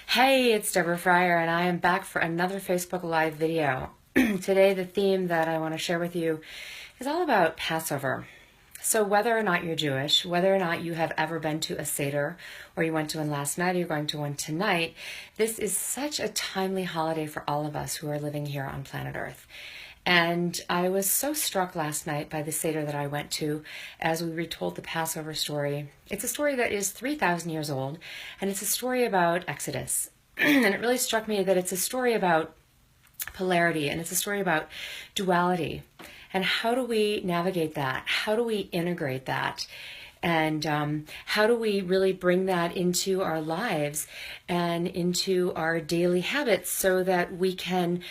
Hey, it's Deborah Fryer, and I am back for another Facebook Live video. Today, the theme that I want to share with you is all about Passover. So, whether or not you're Jewish, whether or not you have ever been to a Seder, or you went to one last night, or you're going to one tonight, this is such a timely holiday for all of us who are living here on planet Earth. And I was so struck last night by the Seder that I went to as we retold the Passover story. It's a story that is 3,000 years old, and it's a story about Exodus. And it really struck me that it's a story about polarity, and it's a story about duality. And how do we navigate that? How do we integrate that? And how do we really bring that into our lives and into our daily habits so that we can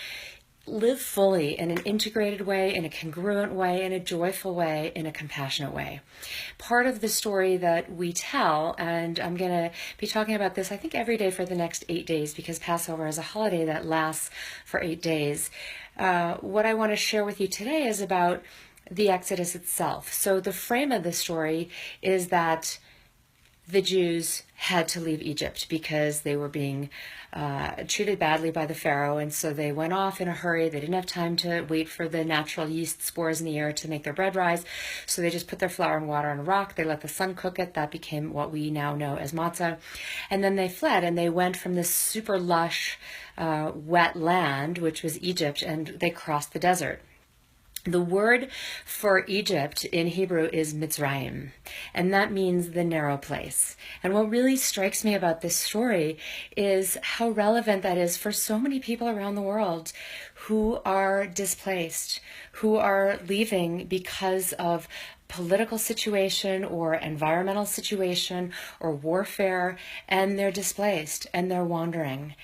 live fully in an integrated way, in a congruent way, in a joyful way, in a compassionate way? Part of the story that we tell, and I'm going to be talking about this, I think, every day for the next 8 days, because Passover is a holiday that lasts for 8 days. What I want to share with you today is about the Exodus itself. So the frame of the story is that the Jews had to leave Egypt because they were being treated badly by the Pharaoh, and so they went off in a hurry. They didn't have time to wait for the natural yeast spores in the air to make their bread rise, so they just put their flour and water on a rock. They let the sun cook it. That became what we now know as matzah. And then they fled, and they went from this super lush, wet land, which was Egypt, and they crossed the desert. The word for Egypt in Hebrew is Mitzrayim, and that means the narrow place. And what really strikes me about this story is how relevant that is for so many people around the world who are displaced, who are leaving because of political situation or environmental situation or warfare, and they're displaced and they're wandering.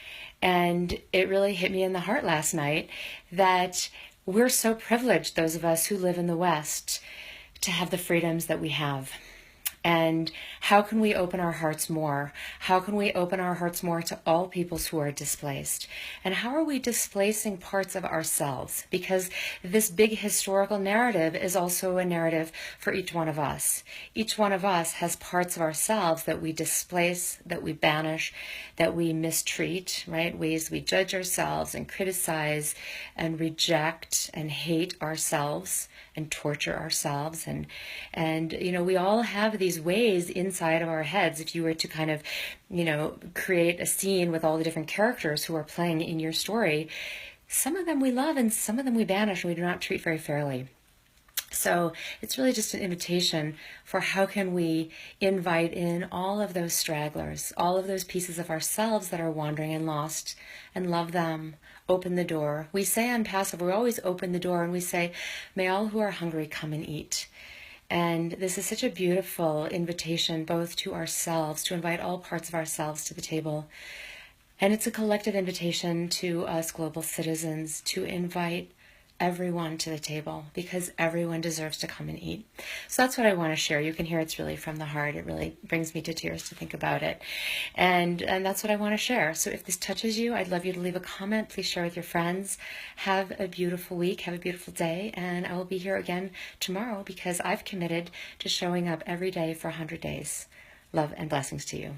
And it really hit me in the heart last night that we're so privileged, those of us who live in the West, to have the freedoms that we have. And how can we open our hearts more? How can we open our hearts more to all peoples who are displaced? And how are we displacing parts of ourselves? Because this big historical narrative is also a narrative for each one of us. Each one of us has parts of ourselves that we displace, that we banish, that we mistreat, right? Ways we judge ourselves and criticize and reject and hate ourselves and torture ourselves. And you know, we all have these ways inside of our heads. If you were to kind of, create a scene with all the different characters who are playing in your story, some of them we love and some of them we banish and we do not treat very fairly. So it's really just an invitation for how can we invite in all of those stragglers, all of those pieces of ourselves that are wandering and lost, and love them, open the door. We say on Passover, we always open the door and we say, may all who are hungry come and eat. And this is such a beautiful invitation both to ourselves, to invite all parts of ourselves to the table. And it's a collective invitation to us global citizens to invite everyone to the table, because everyone deserves to come and eat. So that's what I want to share. You can hear it's really from the heart. It really brings me to tears to think about it. And that's what I want to share. So if this touches you, I'd love you to leave a comment. Please share with your friends. Have a beautiful week. Have a beautiful day. And I will be here again tomorrow because I've committed to showing up every day for 100 days. Love and blessings to you.